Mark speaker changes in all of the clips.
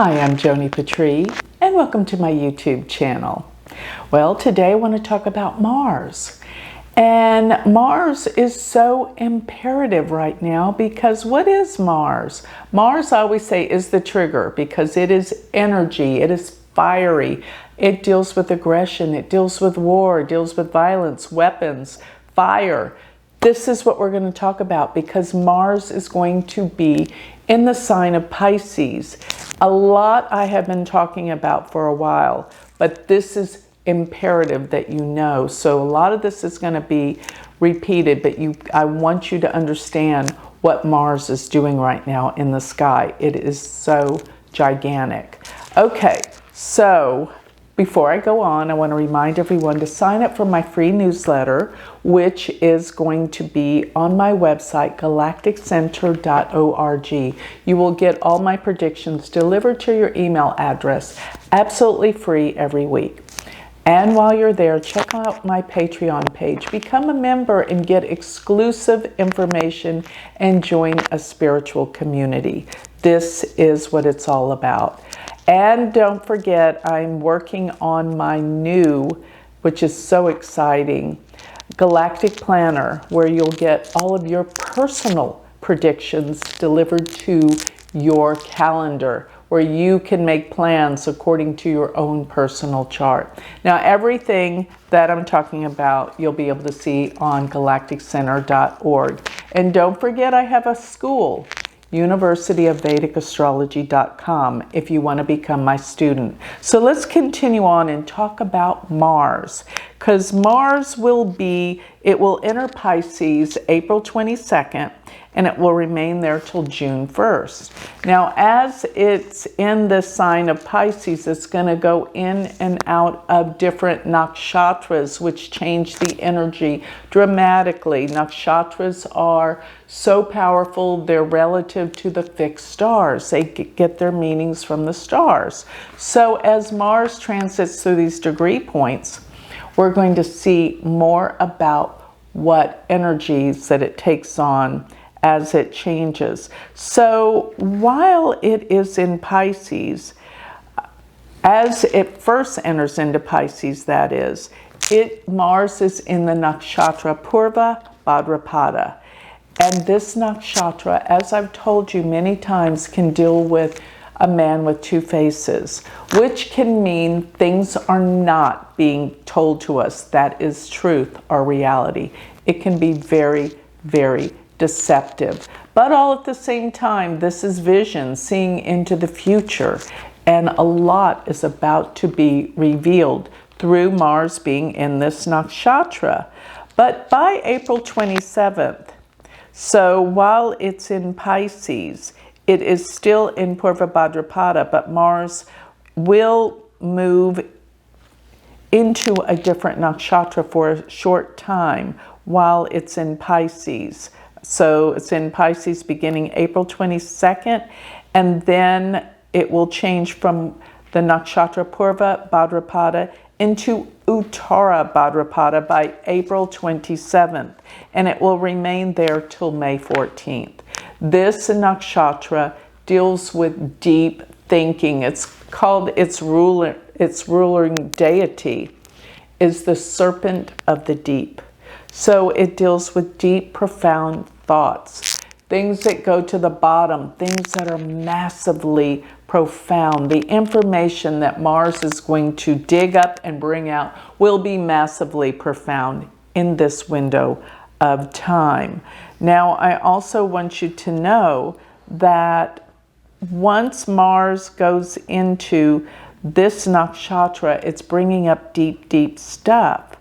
Speaker 1: Hi, I'm Joni Patry, and welcome to my YouTube channel. Well, today I want to talk about Mars. And Mars is so imperative right now because what is Mars? Mars, I always say, is the trigger because it is energy, it is fiery, it deals with aggression, it deals with war, it deals with violence, weapons, fire. This is what we're going to talk about because Mars is going to be in the sign of Pisces. A lot I have been talking about for a while, but this is imperative that you know. So a lot of this is going to be repeated, but I want you to understand what Mars is doing right now in the sky. It is so gigantic. Okay, so before I go on, I want to remind everyone to sign up for my free newsletter, which is going to be on my website, galacticcenter.org. You will get all my predictions delivered to your email address, absolutely free every week. And while you're there, check out my Patreon page. Become a member and get exclusive information and join a spiritual community. This is what it's all about. And don't forget, I'm working on my new, which is so exciting, Galactic Planner, where you'll get all of your personal predictions delivered to your calendar, where you can make plans according to your own personal chart. Now, everything that I'm talking about, you'll be able to see on galacticcenter.org. And don't forget, I have a school, universityofvedicastrology.com, if you want to become my student. So let's continue on and talk about Mars, because Mars will enter Pisces April 22nd, and it will remain there till June 1st. Now, as it's in the sign of Pisces, it's going to go in and out of different nakshatras, which change the energy dramatically. Nakshatras are so powerful, they're relative to the fixed stars. They get their meanings from the stars. So as Mars transits through these degree points, we're going to see more about what energies that it takes on as it changes. So while it is in Pisces, as it first enters into Pisces, that is, Mars is in the nakshatra Purva Bhadrapada. And this nakshatra, as I've told you many times, can deal with a man with two faces, which can mean things are not being told to us that is truth or reality. It can be very, very deceptive. But all at the same time, this is vision, seeing into the future. And a lot is about to be revealed through Mars being in this nakshatra. But by April 27th, so while it's in Pisces, it is still in Purva Bhadrapada, but Mars will move into a different nakshatra for a short time while it's in Pisces. So it's in Pisces beginning April 22nd, and then it will change from the nakshatra Purva Bhadrapada into Uttara Bhadrapada by April 27th, and it will remain there till May 14th. This nakshatra deals with deep thinking. It's called its ruling deity is the serpent of the deep. So it deals with deep, profound thoughts, things that go to the bottom, things that are massively profound. The information that Mars is going to dig up and bring out will be massively profound in this window of time. Now, I also want you to know that once Mars goes into this nakshatra, it's bringing up deep, deep stuff.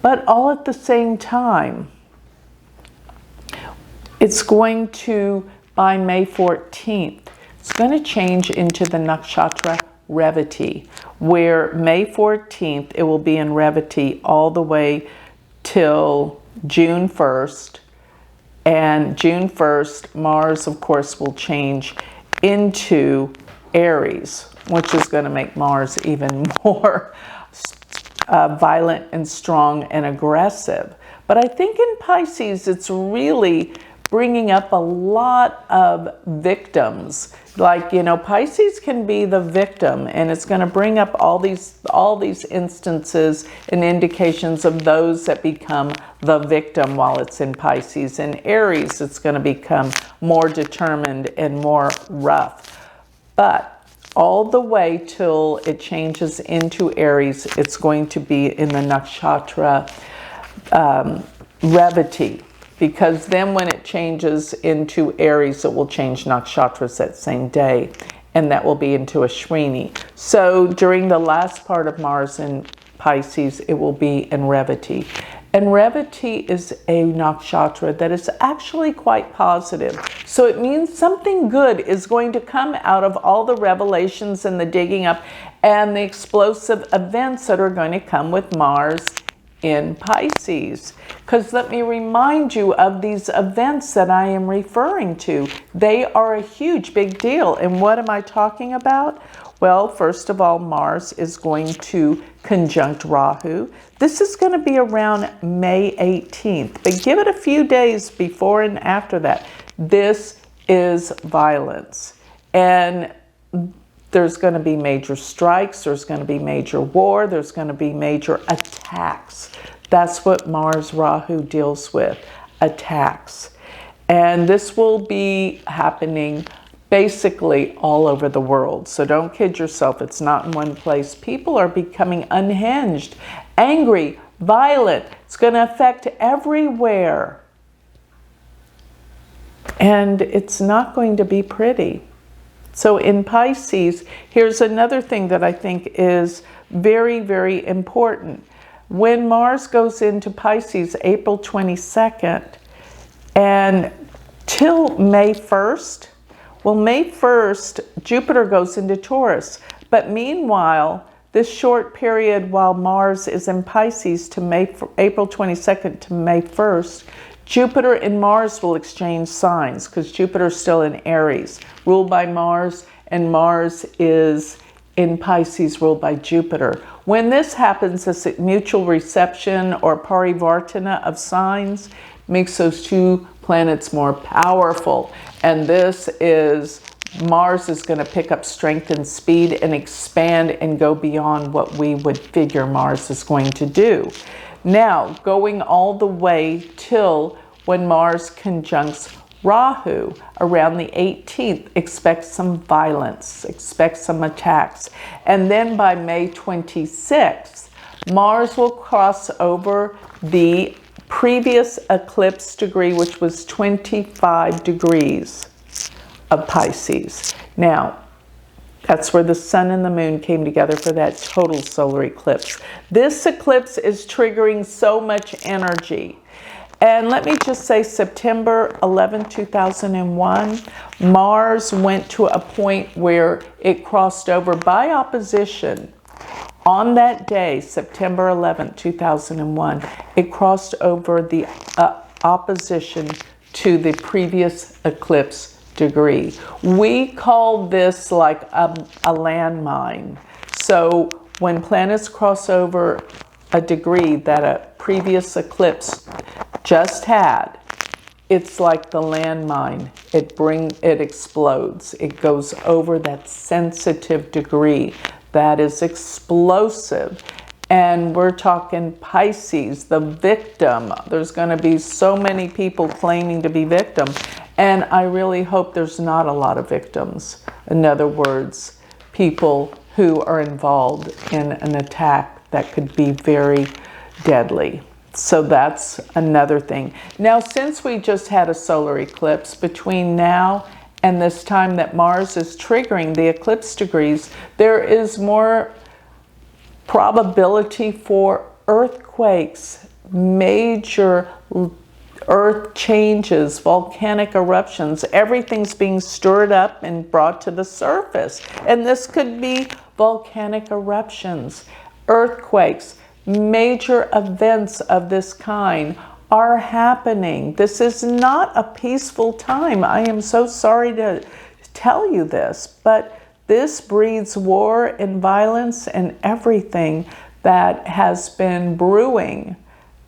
Speaker 1: But all at the same time, it's going to, by May 14th, it's going to change into the nakshatra Revati, where May 14th, it will be in Revati all the way till June 1st. And June 1st, Mars, of course, will change into Aries, which is going to make Mars even more violent and strong and aggressive. But I think in Pisces, it's really bringing up a lot of victims. Like, you know, Pisces can be the victim, and it's going to bring up all these instances and indications of those that become the victim while it's in Pisces. In Aries, it's going to become more determined and more rough. But all the way till it changes into Aries, it's going to be in the nakshatra Revati, because then when it changes into Aries, it will change nakshatras that same day, and that will be into Ashwini. So during the last part of Mars in Pisces, it will be in Revati. And Revati is a nakshatra that is actually quite positive. So it means something good is going to come out of all the revelations and the digging up and the explosive events that are going to come with Mars in Pisces. Because let me remind you of these events that I am referring to. They are a huge, big deal. And what am I talking about? Well, first of all, Mars is going to conjunct Rahu. This is going to be around May 18th, but give it a few days before and after that. This is violence. And there's going to be major strikes, there's going to be major war, there's going to be major attacks. That's what Mars Rahu deals with, attacks. And this will be happening basically all over the world. So don't kid yourself, it's not in one place. People are becoming unhinged, angry, violent. It's going to affect everywhere. And it's not going to be pretty. So in Pisces, here's another thing that I think is very, very important. When Mars goes into Pisces April 22nd and till May 1st, well, May 1st, Jupiter goes into Taurus. But meanwhile, this short period while Mars is in Pisces to April 22nd to May 1st, Jupiter and Mars will exchange signs because Jupiter is still in Aries, ruled by Mars, and Mars is in Pisces, ruled by Jupiter. When this happens, this mutual reception or parivartana of signs makes those two planets more powerful. And this is, Mars is going to pick up strength and speed and expand and go beyond what we would figure Mars is going to do. Now, going all the way till when Mars conjuncts Rahu around the 18th, expect some violence, expect some attacks. And then by May 26th, Mars will cross over the previous eclipse degree, which was 25 degrees of Pisces. Now, that's where the sun and the moon came together for that total solar eclipse. This eclipse is triggering so much energy. And let me just say, September 11, 2001, Mars went to a point where it crossed over by opposition. On that day, September 11, 2001, it crossed over the opposition to the previous eclipse degree. We call this like a landmine. So when planets cross over a degree that a previous eclipse just had, it's like the landmine. It explodes. It goes over that sensitive degree that is explosive. And we're talking Pisces, the victim. There's going to be so many people claiming to be victim. And I really hope there's not a lot of victims. In other words, people who are involved in an attack that could be very deadly. So that's another thing. Now, since we just had a solar eclipse, between now and this time that Mars is triggering the eclipse degrees, there is more probability for earthquakes, major earth changes, volcanic eruptions. Everything's being stirred up and brought to the surface. And this could be volcanic eruptions, earthquakes, major events of this kind are happening. This is not a peaceful time. I am so sorry to tell you this, but this breeds war and violence and everything that has been brewing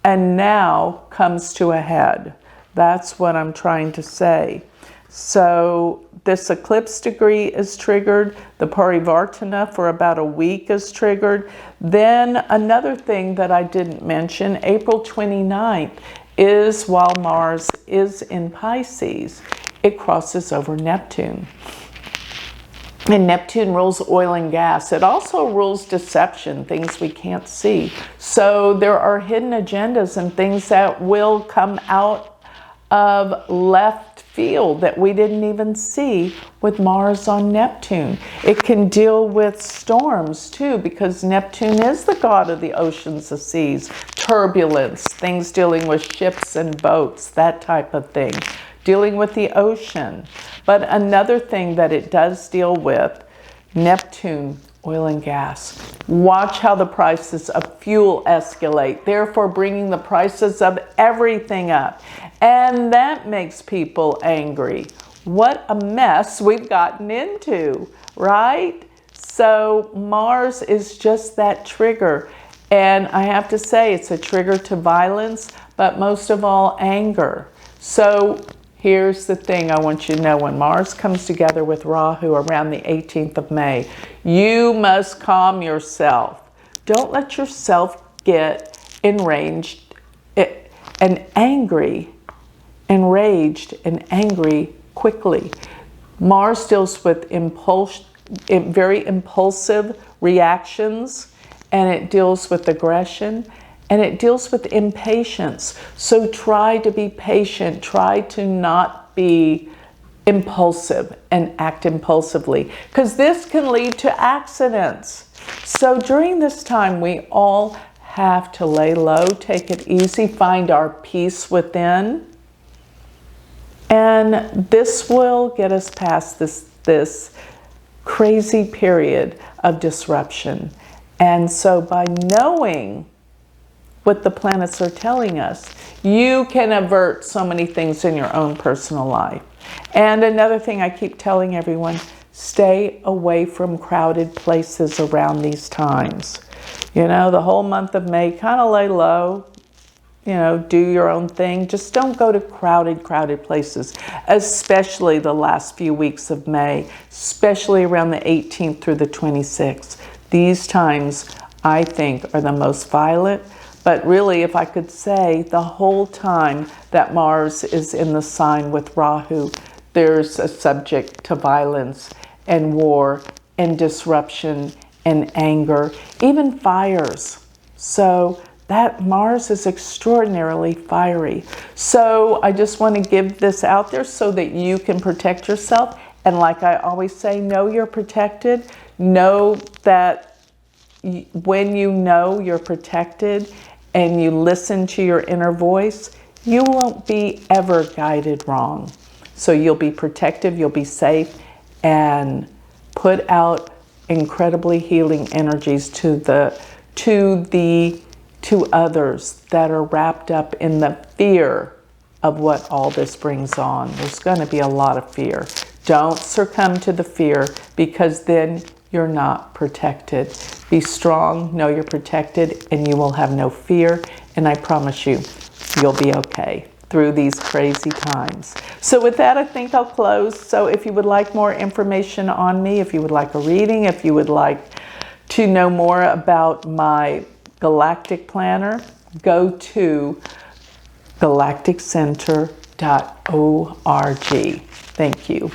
Speaker 1: and now comes to a head. That's what I'm trying to say. So this eclipse degree is triggered. The Parivartana for about a week is triggered. Then another thing that I didn't mention, April 29th, is while Mars is in Pisces, it crosses over Neptune. And Neptune rules oil and gas. It also rules deception, things we can't see. So there are hidden agendas and things that will come out of left field that we didn't even see with Mars on Neptune. It can deal with storms too, because Neptune is the god of the oceans, the seas, turbulence, things dealing with ships and boats, that type of thing. Dealing with the ocean. But another thing that it does deal with, Neptune, oil and gas. Watch how the prices of fuel escalate, therefore bringing the prices of everything up. And that makes people angry. What a mess we've gotten into, right? So Mars is just that trigger. And I have to say, it's a trigger to violence, but most of all, anger. So here's the thing I want you to know. When Mars comes together with Rahu around the 18th of May, you must calm yourself. Don't let yourself get enraged and angry quickly. Mars deals with very impulsive reactions, and it deals with aggression. And it deals with impatience. So try to be patient. Try to not be impulsive and act impulsively, because this can lead to accidents. So during this time, we all have to lay low, take it easy, find our peace within. And this will get us past this crazy period of disruption. And so by knowing what the planets are telling us, you can avert so many things in your own personal life. And another thing I keep telling everyone, stay away from crowded places around these times. You know, the whole month of May, kind of lay low, you know, do your own thing. Just don't go to crowded places, especially the last few weeks of May, especially around the 18th through the 26th. These times, I think, are the most violent. But really, if I could say, the whole time that Mars is in the sign with Rahu, there's a subject to violence and war and disruption and anger, even fires. So that Mars is extraordinarily fiery. So I just want to give this out there so that you can protect yourself. And like I always say, know you're protected. Know that when you know you're protected and you listen to your inner voice, you won't be ever guided wrong. So you'll be protective, you'll be safe, and put out incredibly healing energies to others that are wrapped up in the fear of what all this brings on. There's going to be a lot of fear. Don't succumb to the fear, because then you're not protected. Be strong, know you're protected, and you will have no fear. And I promise you, you'll be okay through these crazy times. So with that, I think I'll close. So if you would like more information on me, if you would like a reading, if you would like to know more about my galactic planner, go to galacticcenter.org. Thank you.